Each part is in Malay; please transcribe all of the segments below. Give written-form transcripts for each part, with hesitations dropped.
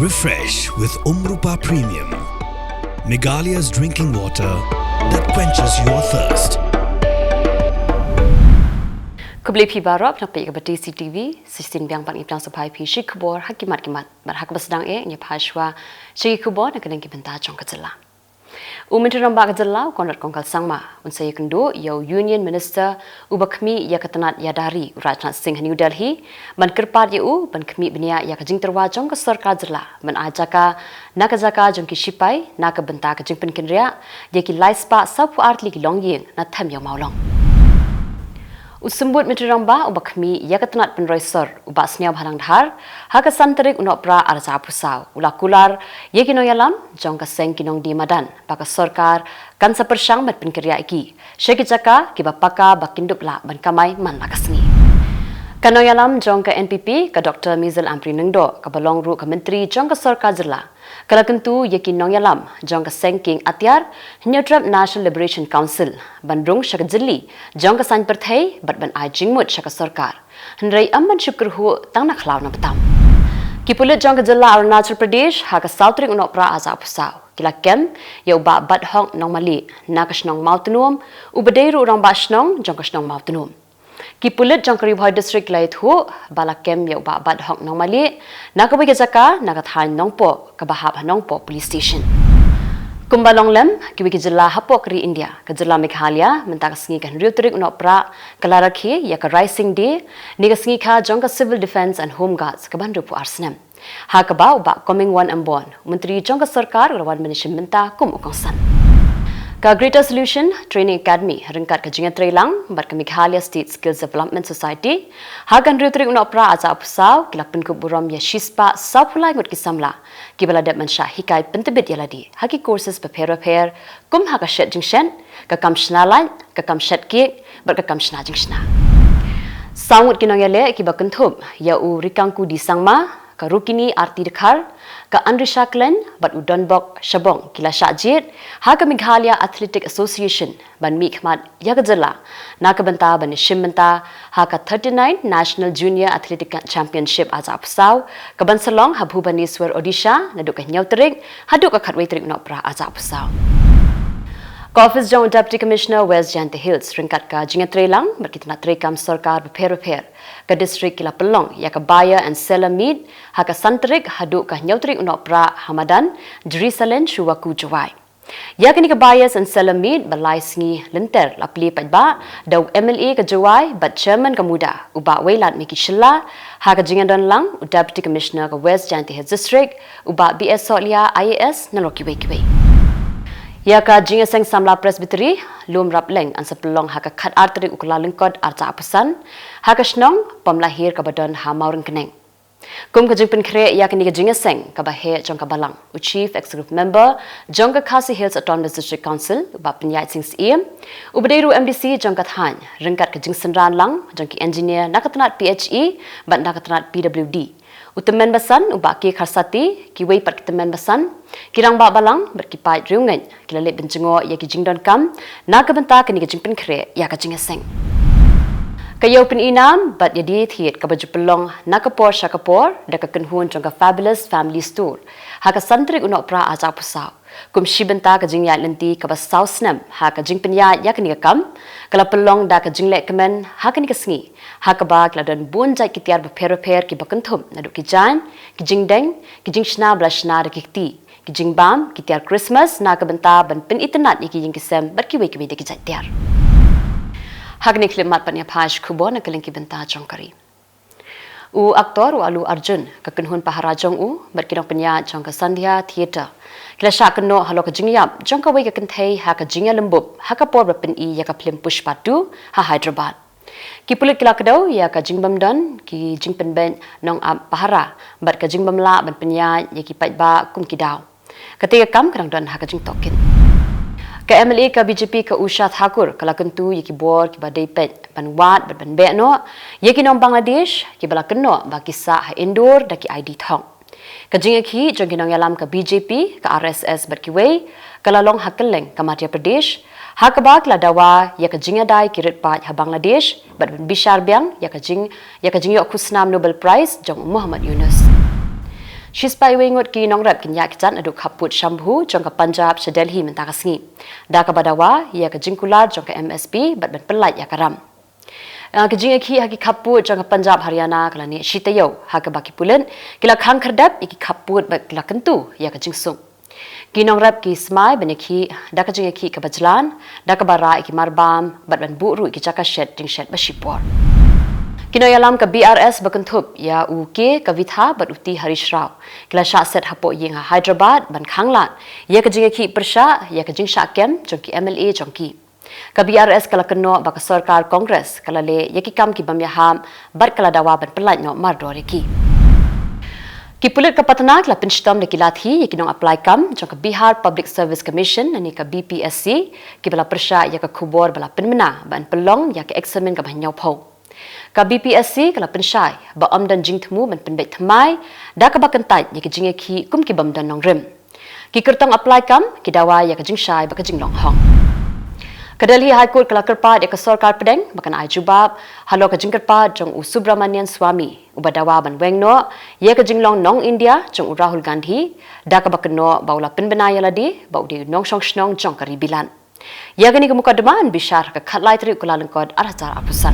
Refresh with Nohprah Premium, Meghalaya's drinking water that quenches your thirst. Kubli pi barop nak pergi ke CCTV, sistem biang pang ipang supply pi si Khubor hakimat berhak bersedang nya phashwa si Khubor nak kena kibenta jong ke Jylla. Menteri Rambak Jylla konrat kongkal sangma unsaya kendo yau Union Minister ubakmi ya ketenat ya dari Rajnath Singh New Delhi ban kerpat yu ban kemi benia ya kajing terwa jong ke sarkar Jylla ban ajaka nakajaka jong ki sipai nak benta kajing penkenria ya ki laispa sapu artli ki longyeng na tham ya maulong. Usembut Menteri Rambak ubakmi ya ketenat penroisor ubak seniam halang dhar hakasan Tarik Nohprah arza pusau ulakular ye kinong yalam jong ka seng kinong di madan baka sarkar kan sapersang mat penkerja iki syeki jaka ki bapaka bakindup la ban kamai man makasni kanong yalam jong ka NPP ka Dr. Mizil Ampri Nengdo ka balong ru ka menteri jong ka sarkar Jylla kala kentu ye kinong yalam jong ka sengking atyar Nohprah National Liberation Council bandrung syaka Jyli jong ka san Pyrthei bat ban ai jingmut syaka sarkar hendrai amman syukur hu tang nak law na betam kipulit jong ka Jylla Arunachal Pradesh ha ka Tarik Nohprah aza pusau kila kem ya uba bat hong nong mali nakasnong mautunum ubadeiru orang basnong jong kasnong mautunum kipulit jong Khubor district lait hu balakem ya uba bat hong nong mali nakabai ke jaka nakathan nongpo kabahap nongpo police station kumbalong lem kiwi ke Jylla hapo kri India ke Jylla Meghalaya mentak sengi kan Tarik Nohprah kalarakhi ya ka rising day ni ka sengi kha jong ka civil defense and home guards ka bandu pu arsenam ha ka ba uba coming one ambon menteri jong ka sarkar rawan management menta kum ukongsan ka Greater Solution Training Academy ringkat ke Jingat Trailang bat ke Meghalaya State Skills Development Society hagan Tarik Nohprah aza pusau kilapin kuburam ya shispa sapulai ngut kisamla kibala dat mansha hikai pentebit yaladi haki courses prepare kum haka shet jingshen ka kam shnalai ka kam shet ki bat ka kam shna jingshna sangut kinong yale kibakan thub ya u rikangku di sangma ka rukini arti dekhar ka Andrisha Kylleng bat udonbok shabong kila syajit ha ka Meghalaya Athletic Association ban mi khmat ya ka Jylla na ka benta ban shimmenta ha ka 39 National Junior Athletic Championship aza pusau ka ban salong ha Bhubaneswar Odisha na duk ka nyau Tarik ha duk ka khatwei Tarik Nohprah aza pusau ka Office Jong Deputy Commissioner West Jante Hills ringkat ka Jingat Trailang berkitna Trikam Sarkar prepare ka district kila pelong ya ka buyer and seller meet ha ka Santarik haduk ka Tarik Nohprah Hamadan Jerusalem Shuwaku Jawai ya kini ka buyers and seller meet balai sengi lenter lapli pajba daw MLA ka Jawai bat chairman ka muda uba weilat miki Jylla ha ka Jingat Lang Deputy Commissioner ka West Jante Hills district uba BS Solia IAS na loki wei ya ka Jingat Seng Samla Presbytery lum rap leng an sepelong ha ka khat arteri ukla lengkod arca apusan ha ka snong pamlahir ka badon ha maureng keneng kum ka jingpen kre ya ka ni ka Jingat Seng ka bahe jong ka balang u chief executive member jong ka Khasi Hills Autonomous District Council ba penyait sing sim u bedeiru MDC jong ka than ringkat ka jingsen ran lang jong ki engineer nakatanat PHE ban nakatanat PWD Utemen basan ubaki kharsati kiwei pat kitemen basan kirang ba balang berkipai riungan kilale benjengo ya ki jingdon kam na ka benta ka ni ka jingpen kre ya ka Jingat Seng kayo pen inam bat ya di thiet ka baju pelong na ka por sha ka por da ka kenhun jong ka Fabulous Family Store ha ka Tarik Nohprah aza pusau kum shibenta ka jingya lenti ka ba sausnam ha ka jingpen ya ka ni ka kam kala pelong da ka jingle kemen ha ka ni ka sengi ha ka ba kala dan bun jai ki tiar prepare ki bakenthum na duk ki jan ki jingdeng ki jingshna blashna da ki ti ki jingbam ki tiar Christmas na ka benta ban pen itnat ni ki jing kisem bat ki wei de ki jai tiar hagni klimat pan ya phash Khubor na Kylleng ki benta jongkari u aktor u alu Arjun ka kenhun pahara jong u bat kinong penya jong ka Sandhya Theatre kila sha keno halo ka jingyap jong ka wei ka kenthei ha ka jingya lembub ha ka por pen I ya ka film Pushpa 2 ha Hyderabad ki pulit kila kedau ya ka jingbam don ki jingpen ben nong pahara bat ka jingbam la ban penya ya ki paitba kum ki daw ketiga kam kerang don ha ka jing tokin ka MLA ka BJP ka Usha Thakur kala kentu yaki bor ki badai pet ban wat ban be no yaki nom Bangladesh ki bala keno ba kisah ha indoor da ki ID thong ka jinga ki jong kinong yalam ka BJP ka RSS bat ki wei kala long ha Kylleng ka Madhya Pradesh ha ka ba kala dawa ya ka jinga dai ki rit pa ha Bangladesh bat ban bishar biang ya ka jing yo khusnam Nobel Prize jong Muhammad Yunus Shispai wengot ki nongrap kin yak jan aduk khaput shambhu jong ka Punjab se Delhi mentaka sengi. Da ka badawa ya ka jingkular jong ka MSP bat ban pelai ya karam. Kejing iki haki khaput jong ka Punjab Haryana kala ni shitayo ha ka baki pulen kila khang khardap iki khaput bat kila kentu ya ka jingsung. Ki nongrap ki smai beneki da ka jing iki ka bajlan da ka bara iki marbam bat ban buru iki chaka shed ding shed bashipor. Kinoyalam ka BRS bakentup ya UK kavitha bat uti Harish Rao kila sha set hapo ying ha Hyderabad ban khanglan ya ka jingki persha ya ka jingsha kem jongki MLA jongki ka BRS kala keno baka sarkar Congress kala le yaki kam ki bamya ham bat kala dawa ban pelat no mardore ki pulit ka patna kala pinstom de kilathi yaki nong apply kam jong ka Bihar Public Service Commission ani ka BPSC ki bala persha ya ka Khubor bala pinmena ban pelong ya ka examen ka banyau pho ka BPSC kala pensyai ba amdan jingthmu man pendai thamai da ka bakantai ya ka jinge ki kum ki bamdan nong rem ki kertong apply kam ki dawa ya ka jingshai ba ka jinglong hong ka Delhi High Court kala kerpa ya ka sarkar pedeng bakan ai jubab halo ka jingkerpa jong u Subramanian Swami ubadawa ban wengno ya ka jinglong nong India jong u Rahul Gandhi da ka bakno baula pinbenaya ladi ba udi nong song snong jong ka ribilan ya gani ka mukaddaman bishar ka khatlai tri kulalengkod arajar apusan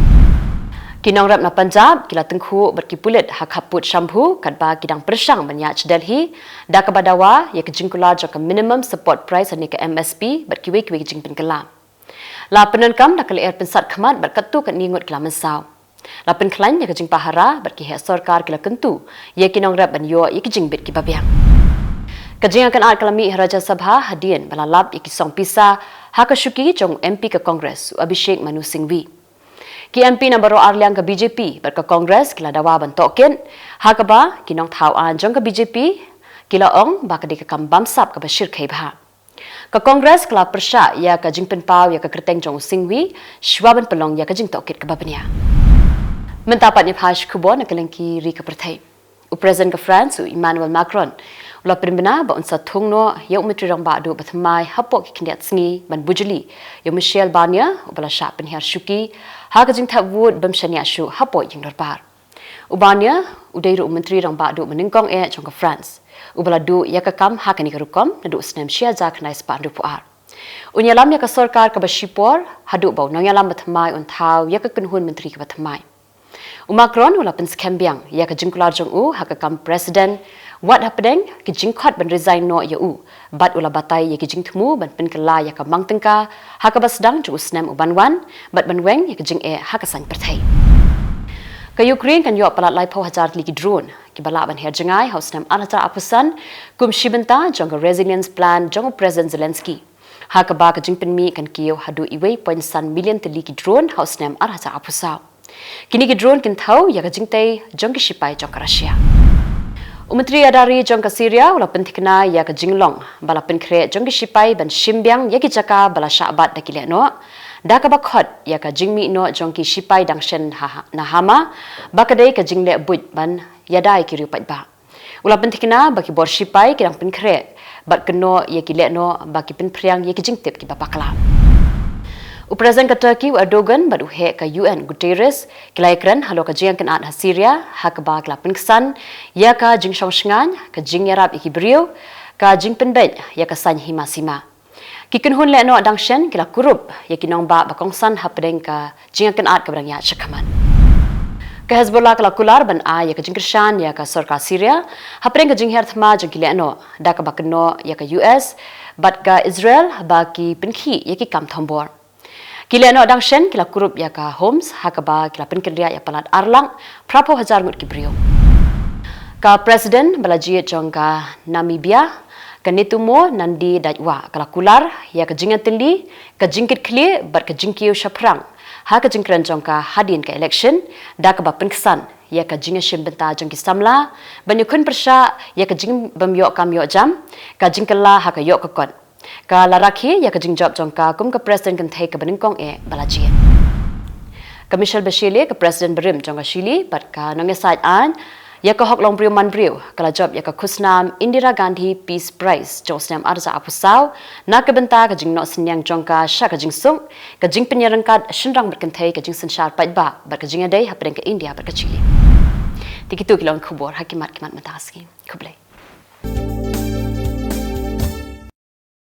Kinongrap na Punjab kila tengku berkipulit hak haput shampoo kadba kidang persang banyak Delhi da ka badawa ya kejingkula jaka minimum support price ani ka MSP berkiwe-kiwe jing penkelam. La penenkam da kala air pensat khamat berkatu kan ningut kila mensau. La penklan ya kejing pahara berki hak sarkar kila kentu ya kinongrap ban yo ya kejing bit ki babiang. Kejing akan at kalami Raja Sabha hadian balalap ya kisong pisa hak syuki jong MP ke Kongres Abhishek Manu Singhvi. Ki MP na baro arliang ka BJP berka Kongres kila dawa ban token hakaba kinong thau an jong ka BJP kila ong ba ka di ka kambam sap ka bashir khai bha ka Kongres kila persha ya ka jingpen pau ya ka kerteng jong Singwi shwaban pelong ya ka jing tokit ka babania mentapat ni phash Khubor na kelengki ri ka Pyrthei u president ka France Emmanuel Macron ula primbena ba unsa thungno ya umitri rong ba do bathmai hapok ki kindiat sngi ban bujuli ya Michelle Barnier ubala sha penhiar shuki ha ka jing thawud bamshania shu hapo jing dorbar ubania udairu menteri rong ba do meningkong jong ka France ubala do ya ka kam ha ka ni ka rukom na do snem shia ja khnai spa du puar unyalam ya ka sarkar ka bashipor hadu ba nonyalam bathmai un thaw ya ka kunhun menteri ka bathmai Macron ula pen skembiang ya ka jingkular jong u ha ka kam president what happening ki jingkhat ban resign no ya u bat ula batai ya ki jingthmu ban pen kala ya ka mangtengka ha ka basdang ju snem ubanwan bat ban weng ya ka jing ha ka san Pyrthei ka Ukraine kan yo palat lai pho hajar li ki drone ki bala ban her jangai house snem anata apusan kum shibenta jong ka resilience plan jong president Zelensky ha ka ba ka jingpen mi kan kiyo hadu iwei point san million te li ki drone house snem anata apusa kini ki drone kin thau ya ka jingtai jong ki shipai jong ka Russia Umenteri adari jong ka Syria ula pentikna ya ka jinglong bala penkre jong ki shipai ban shimbyang ya ki jaka bala shabat da kile no da ka bakhot ya ka jingmi no jong ki shipai dangshen na hama bakadai ka jingle buj ban yadai ki rupat ba ula pentikna baki bor shipai ki dang penkre bat keno ya ki le no baki penpriang ya ki jingtip ki bapakla Presiden ka Turkey Erdogan badu he ka UN Guterres kilaikran halo ka jing kan at Syria hakba kla pinksan ya ka jing shongsngan ka jing yarab ikibrio ka jing penbet ya ka san himasima kikin hun le no dangshen kila kurup ya kinong ba bakongsan hapdeng ka jing kan at ka brang ya chakaman ka Hezbollah kala kular ban a ya ka jing krishan ya ka sarkar Syria hapdeng ka jing herthma jing kile no da ka bakno ya ka US bat ka Israel ba ki pinkhi ya ki kam thombor Kila no dangshen kila kurup ya ka Homs hakaba kila penkria ya palat arlang prapo hajar ngut kibrio ka president balaji jong ka Namibia ka netumo nandi dajwa kala kular ya ka jingatili ka jingkit kli bar ka jingkiu shaprang ha ka jingkran jong ka hadin ka election da ka ba penksan ya ka jinga shimbenta jong ki samla banyukun persha ya ka jing bamyo kamyo jam ka jingkala ha ka yo ka kon ka laraki ya ka jingjop jong ka kum ka president kan thai ka baningkong balaji ka Michelle Bachelet ka president berim jong ka Chile bat ka nong side an ya ka hok long brio man brio kala job ya ka khusnam Indira Gandhi Peace Prize josnam arza apusau na ka benta ka jingno senyang jong ka sha ka jingsung ka jing penyarangkat shinrang bat kan thai ka jing sanshar pat ba bat ka jinga dei hapren ka India bat ka Chile tikitu kilon Khubor hakimat kimat mataski khublai